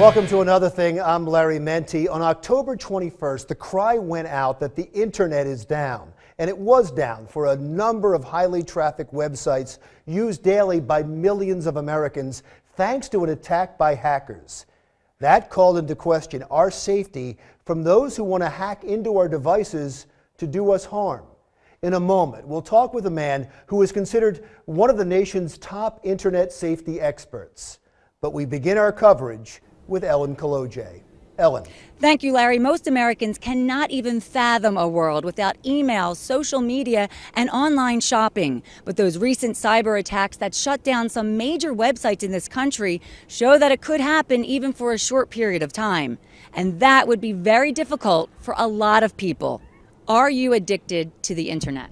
Welcome to Another Thing. I'm Larry Menti. On October 21st, the cry went out that the internet is down. And it was down for a number of highly trafficked websites used daily by millions of Americans thanks to an attack by hackers. That called into question our safety from those who want to hack into our devices to do us harm. In a moment, we'll talk with a man who is considered one of the nation's top internet safety experts. But we begin our coverage with Ellen Kolodziej. Ellen. Thank you, Larry. Most Americans cannot even fathom a world without email, social media, and online shopping. But those recent cyber attacks that shut down some major websites in this country show that it could happen even for a short period of time. And that would be very difficult for a lot of people. Are you addicted to the internet?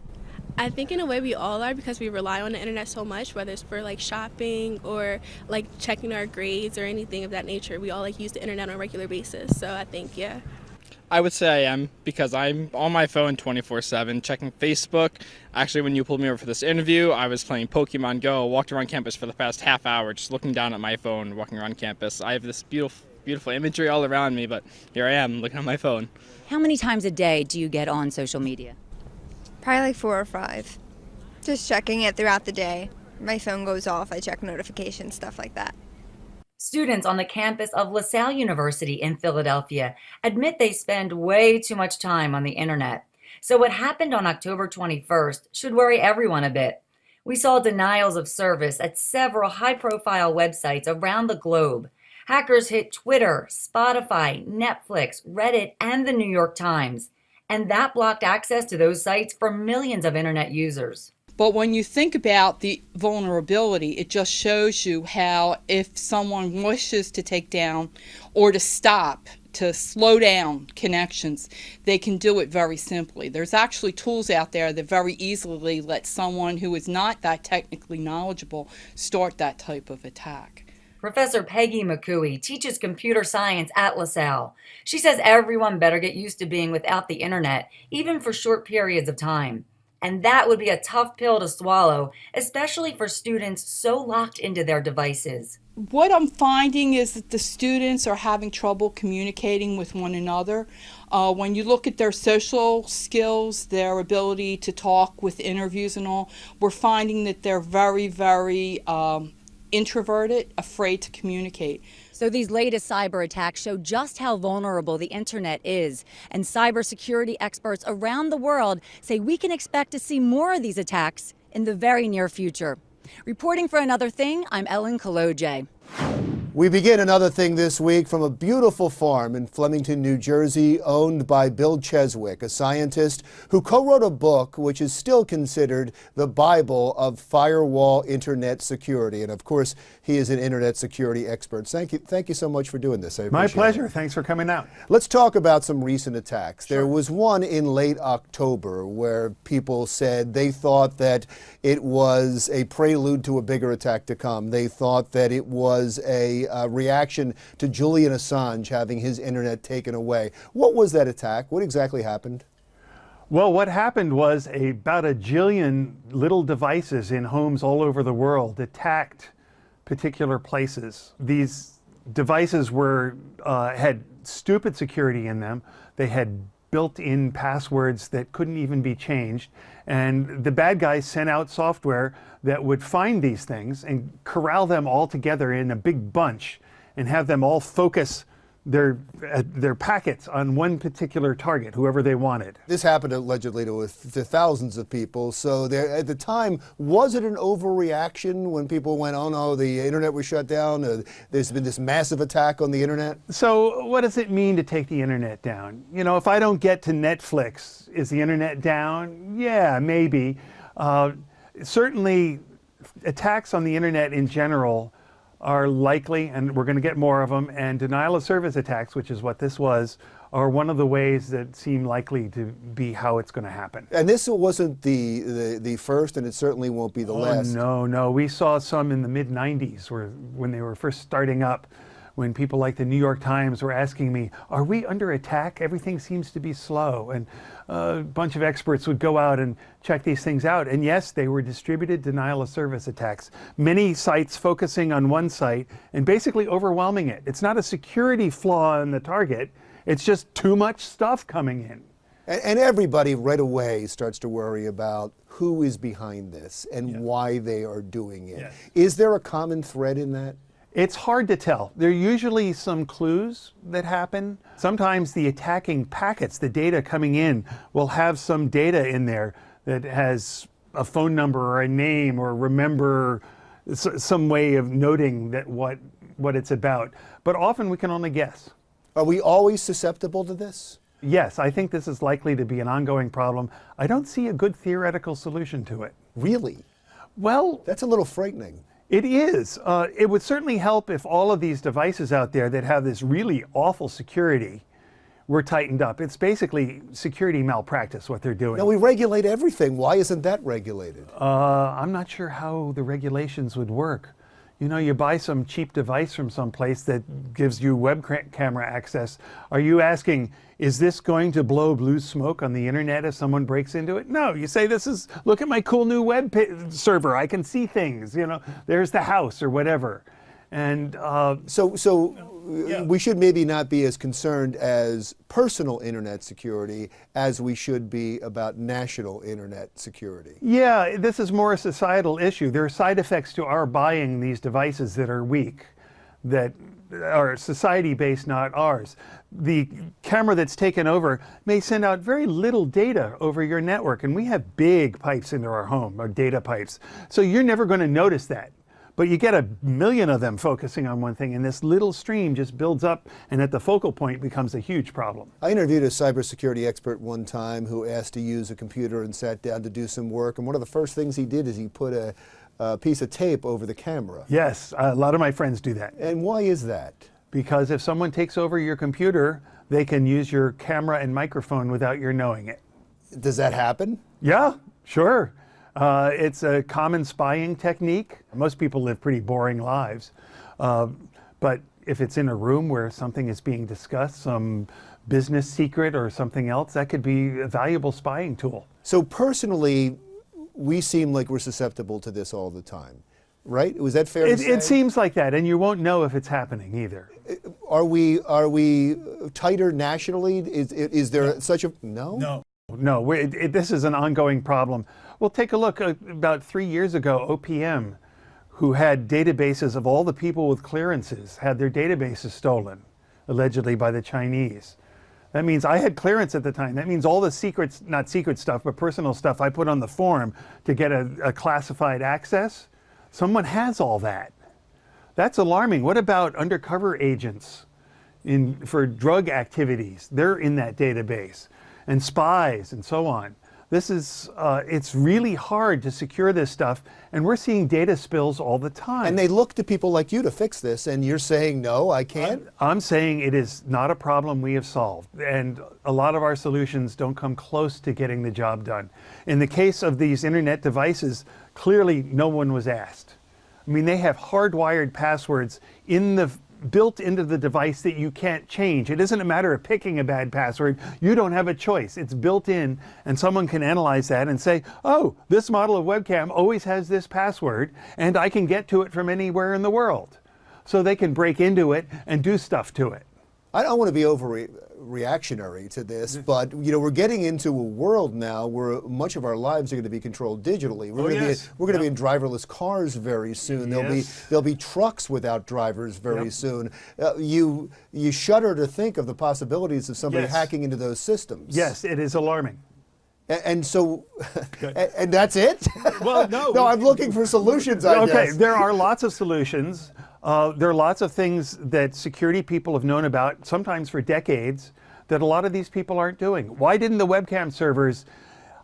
I think in a way we all are, because we rely on the internet so much, whether it's for like shopping or like checking our grades or anything of that nature. We all like use the internet on a regular basis. So I think, yeah. I would say I am, because I'm on my phone 24/7 checking Facebook. Actually, when you pulled me over for this interview, I was playing Pokemon Go, walked around campus for the past half hour, just looking down at my phone, walking around campus. I have this beautiful imagery all around me, but here I am looking at my phone. How many times a day do you get on social media? Probably like 4 or 5. Just checking it throughout the day. My phone goes off, I check notifications, stuff like that. Students on the campus of LaSalle University in Philadelphia admit they spend way too much time on the internet. So what happened on October 21st should worry everyone a bit. We saw denials of service at several high-profile websites around the globe. Hackers hit Twitter, Spotify, Netflix, Reddit, and the New York Times. And that blocked access to those sites for millions of internet users. But when you think about the vulnerability, it just shows you how if someone wishes to take down or to stop, to slow down connections, they can do it very simply. There's actually tools out there that very easily let someone who is not that technically knowledgeable start that type of attack. Professor Peggy McCooey teaches computer science at LaSalle. She says everyone better get used to being without the internet, even for short periods of time. And that would be a tough pill to swallow, especially for students so locked into their devices. What I'm finding is that the students are having trouble communicating with one another. When you look at their social skills, their ability to talk with interviews and all, we're finding that they're very introverted, afraid to communicate. So these latest cyber attacks show just how vulnerable the internet is. And cybersecurity experts around the world say we can expect to see more of these attacks in the very near future. Reporting for Another Thing, I'm Ellen Kolodziej. We begin Another Thing this week from a beautiful farm in Flemington, New Jersey, owned by Bill Cheswick, a scientist who co-wrote a book which is still considered the Bible of firewall internet security. And of course, he is an internet security expert. Thank you so much for doing this. My pleasure. Thanks for coming out. Let's talk about some recent attacks. Sure. There was one in late October where people said they thought that it was a prelude to a bigger attack to come. They thought that it was a reaction to Julian Assange having his internet taken away. What was that attack? What exactly happened? Well, what happened was about a jillion little devices in homes all over the world attacked particular places. These devices had stupid security in them. They had built-in passwords that couldn't even be changed. And the bad guys sent out software that would find these things and corral them all together in a big bunch and have them all focus their packets on one particular target, whoever they wanted. This happened allegedly to thousands of people. So at the time, was it an overreaction when people went, oh no, the internet was shut down, there's been this massive attack on the internet? So what does it mean to take the internet down? You know, if I don't get to Netflix, is the internet down? Yeah, maybe. Certainly, attacks on the internet in general are likely, and we're going to get more of them, and denial of service attacks, which is what this was, are one of the ways that seem likely to be how it's going to happen. And this wasn't the first, and it certainly won't be the last. No. We saw some in the mid-90s when they were first starting up, when people like the New York Times were asking me, are we under attack? Everything seems to be slow. And a bunch of experts would go out and check these things out. And yes, they were distributed denial of service attacks. Many sites focusing on one site and basically overwhelming it. It's not a security flaw in the target. It's just too much stuff coming in. And everybody right away starts to worry about who is behind this and why they are doing it. Yes. Is there a common thread in that? It's hard to tell. There are usually some clues that happen. Sometimes the attacking packets, the data coming in, will have some data in there that has a phone number or a name or remember some way of noting that what it's about. But often we can only guess. Are we always susceptible to this? Yes, I think this is likely to be an ongoing problem. I don't see a good theoretical solution to it. Really? Well, That's a little frightening. it is. It would certainly help if all of these devices out there that have this really awful security were tightened up. It's basically security malpractice, what they're doing. Now, we regulate everything. Why isn't that regulated? I'm not sure how the regulations would work. You know, you buy some cheap device from someplace that gives you web camera access. Are you asking, is this going to blow blue smoke on the internet if someone breaks into it? No, you say, look at my cool new web server. I can see things, you know, there's the house or whatever. And we should maybe not be as concerned as personal internet security as we should be about national internet security. Yeah, this is more a societal issue. There are side effects to our buying these devices that are weak, that are society-based, not ours. The camera that's taken over may send out very little data over your network, and we have big pipes into our home, our data pipes. So you're never going to notice that. But you get a million of them focusing on one thing, and this little stream just builds up, and at the focal point becomes a huge problem. I interviewed a cybersecurity expert one time who asked to use a computer and sat down to do some work, and one of the first things he did is he put a piece of tape over the camera. Yes, a lot of my friends do that. And why is that? Because if someone takes over your computer, they can use your camera and microphone without your knowing it. Does that happen? Yeah, sure. It's a common spying technique. Most people live pretty boring lives. But if it's in a room where something is being discussed, some business secret or something else, that could be a valuable spying tool. So personally, we seem like we're susceptible to this all the time, right? Was that fair to say? It seems like that, and you won't know if it's happening either. Are we tighter nationally? Is there such a... No? No, this is an ongoing problem. Well, take a look. About 3 years ago, OPM, who had databases of all the people with clearances, had their databases stolen, allegedly by the Chinese. That means I had clearance at the time. That means all the secrets, not secret stuff, but personal stuff I put on the form to get a classified access, someone has all that. That's alarming. What about undercover agents for drug activities? They're in that database. And spies and so on. This is, it's really hard to secure this stuff, and we're seeing data spills all the time. And they look to people like you to fix this, and you're saying, no, I can't? I'm saying it is not a problem we have solved, and a lot of our solutions don't come close to getting the job done. In the case of these internet devices, clearly no one was asked. I mean, they have hardwired passwords built into the device that you can't change. It isn't a matter of picking a bad password. You don't have a choice. It's built in, and someone can analyze that and say, oh, this model of webcam always has this password, and I can get to it from anywhere in the world. So they can break into it and do stuff to it. I don't want to be overreactionary to this, but you know, we're getting into a world now where much of our lives are going to be controlled digitally. We're going to be in driverless cars very soon. There'll be trucks without drivers very soon. You shudder to think of the possibilities of somebody hacking into those systems. Yes, it is alarming. And so, and that's it? Well, no. No, I'm looking for solutions, I guess. Okay, there are lots of solutions. There are lots of things that security people have known about, sometimes for decades, that a lot of these people aren't doing. Why didn't the webcam servers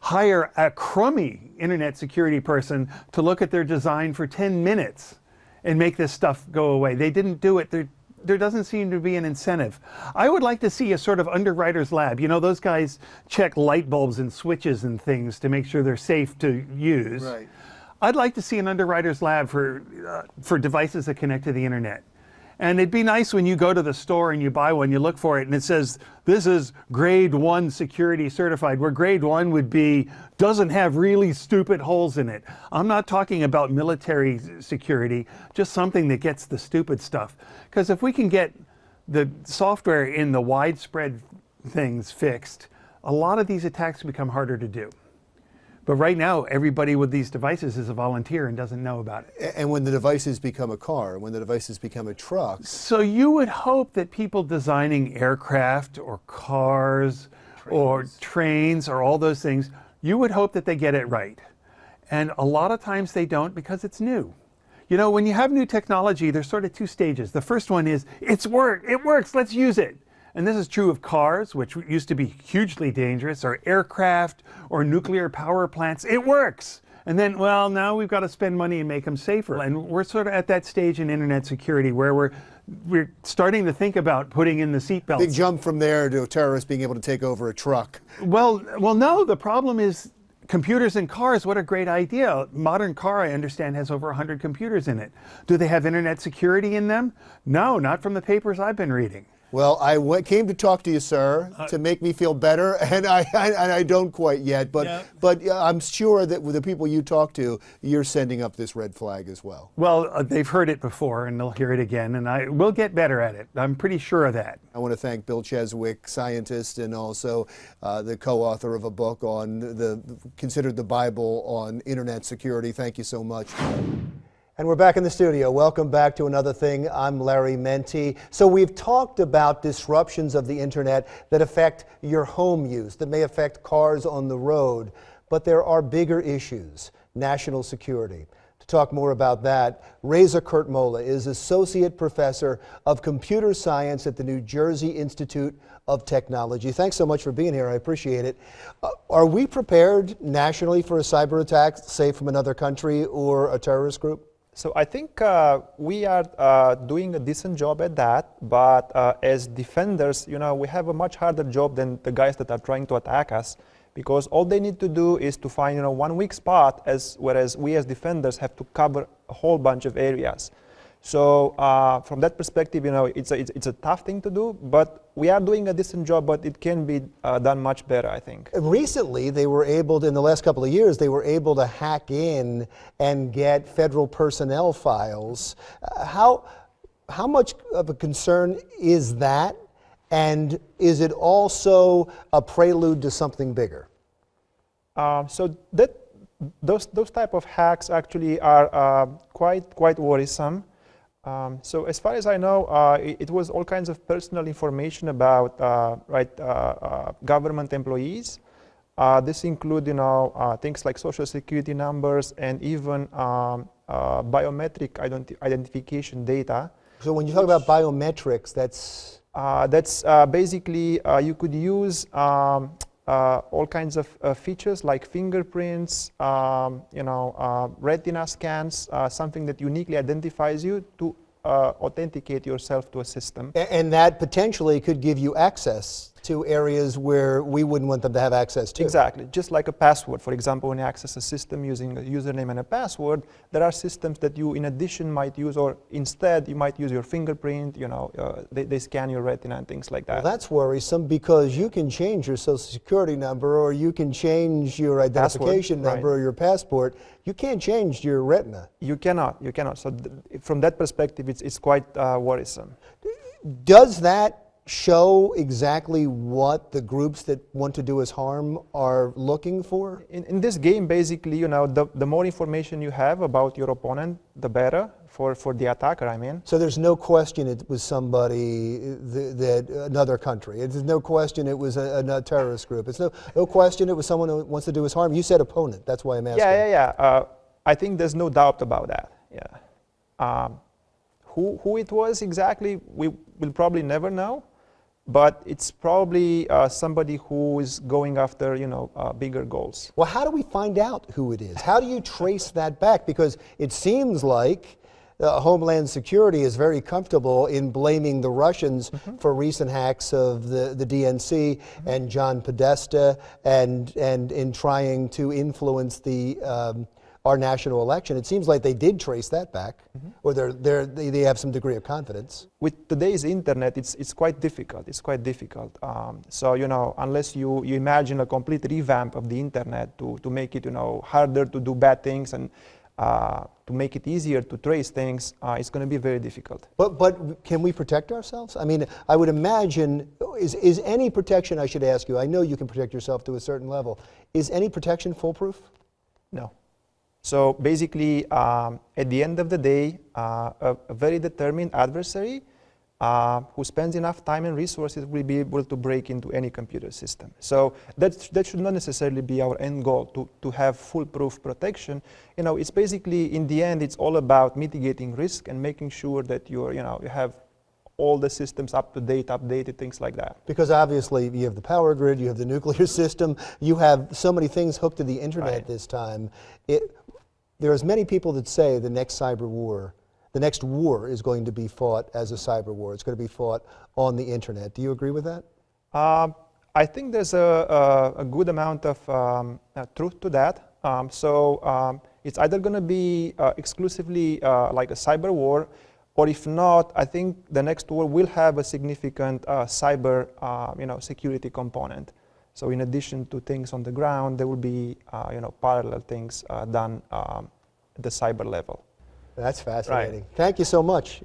hire a crummy internet security person to look at their design for 10 minutes and make this stuff go away? They didn't do it. There doesn't seem to be an incentive. I would like to see a sort of underwriter's lab. You know, those guys check light bulbs and switches and things to make sure they're safe to use. Right. I'd like to see an underwriter's lab for devices that connect to the internet. And it'd be nice when you go to the store and you buy one, you look for it, and it says, this is grade 1 security certified, where grade 1 would be, doesn't have really stupid holes in it. I'm not talking about military security, just something that gets the stupid stuff. Because if we can get the software in the widespread things fixed, a lot of these attacks become harder to do. But right now, everybody with these devices is a volunteer and doesn't know about it. And when the devices become a car, when the devices become a truck. So you would hope that people designing aircraft or cars or trains or all those things, you would hope that they get it right. And a lot of times they don't because it's new. You know, when you have new technology, there's sort of 2 stages. The first one is, it works, let's use it. And this is true of cars, which used to be hugely dangerous, or aircraft, or nuclear power plants. It works. And then, well, now we've got to spend money and make them safer. And we're sort of at that stage in internet security where we're starting to think about putting in the seatbelts. Big jump from there to terrorists being able to take over a truck. Well, no, the problem is computers in cars. What a great idea. Modern car, I understand, has over 100 computers in it. Do they have internet security in them? No, not from the papers I've been reading. Well, I came to talk to you, sir, to make me feel better, and I don't quite yet, but I'm sure that with the people you talk to, you're sending up this red flag as well. Well, they've heard it before, and they'll hear it again, and we'll get better at it. I'm pretty sure of that. I want to thank Bill Cheswick, scientist, and also the co-author of a book on considered the Bible on internet security. Thank you so much. And we're back in the studio. Welcome back to Another Thing. I'm Larry Menti. So we've talked about disruptions of the internet that affect your home use, that may affect cars on the road, but there are bigger issues, national security. To talk more about that, Reza Curtmola is Associate Professor of Computer Science at the New Jersey Institute of Technology. Thanks so much for being here. I appreciate it. Are we prepared nationally for a cyber attack, say from another country or a terrorist group? So I think we are doing a decent job at that, but as defenders, you know, we have a much harder job than the guys that are trying to attack us, because all they need to do is to find, you know, one weak spot, whereas we as defenders have to cover a whole bunch of areas. So from that perspective, you know, it's a tough thing to do, but we are doing a decent job, but it can be done much better, I think. Recently, they were able to, in the last couple of years, they were able to hack in and get federal personnel files. How much of a concern is that? And is it also a prelude to something bigger? So those type of hacks actually are quite worrisome. So as far as I know, it was all kinds of personal information about government employees. This include, you know, things like social security numbers and even biometric identification data. So when you talk about biometrics, that's basically you could use all kinds of features like fingerprints, retina scans, something that uniquely identifies you to authenticate yourself to a system. And that potentially could give you access to areas where we wouldn't want them to have access to. Exactly, just like a password. For example, when you access a system using a username and a password, there are systems that you in addition might use, or instead you might use your fingerprint, you know, they scan your retina and things like that. Well, that's worrisome because you can change your social security number, or you can change your identification number, or your passport. You can't change your retina. You cannot. So from that perspective, it's quite worrisome. Does that show exactly what the groups that want to do us harm are looking for? In this game, basically, you know, the more information you have about your opponent, the better for the attacker, I mean. So there's no question it was somebody another country. There's no question it was a terrorist group. It's no question it was someone who wants to do us harm. You said opponent. That's why I'm asking. Yeah. I think there's no doubt about that. Yeah. Who it was exactly, we will probably never know. But it's probably somebody who is going after, you know, bigger goals. Well, how do we find out who it is? How do you trace that back? Because it seems like Homeland Security is very comfortable in blaming the Russians for recent hacks of the DNC and John Podesta, and in trying to influence the our national election. It seems like they did trace that back, or they have some degree of confidence. With today's internet, it's quite difficult. It's quite difficult. So, you know, unless you imagine a complete revamp of the internet to make it, you know, harder to do bad things and to make it easier to trace things, it's going to be very difficult. But can we protect ourselves? I mean, I would imagine, is any protection, I should ask you, I know you can protect yourself to a certain level, is any protection foolproof? No. So basically, at the end of the day, a very determined adversary who spends enough time and resources will be able to break into any computer system. So that should not necessarily be our end goal, to have foolproof protection. You know, it's basically, in the end, it's all about mitigating risk and making sure that you have all the systems up to date, updated, things like that. Because obviously you have the power grid, you have the nuclear system, you have so many things hooked to the internet this time. There are as many people that say the next cyber war, the next war is going to be fought as a cyber war. It's going to be fought on the internet. Do you agree with that? I think there's a good amount of truth to that. It's either going to be exclusively like a cyber war, or if not, I think the next war will have a significant cyber security component. So in addition to things on the ground, there will be parallel things done at the cyber level. That's fascinating. Right. Thank you so much.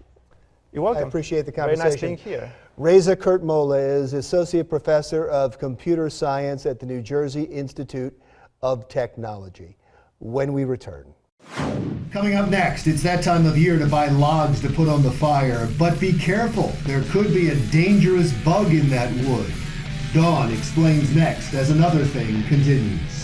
You're welcome. I appreciate the conversation. Very nice being here. Reza Curtmola is Associate Professor of Computer Science at the New Jersey Institute of Technology. When we return. Coming up next, it's that time of year to buy logs to put on the fire. But be careful, there could be a dangerous bug in that wood. Dawn explains next as Another Thing continues.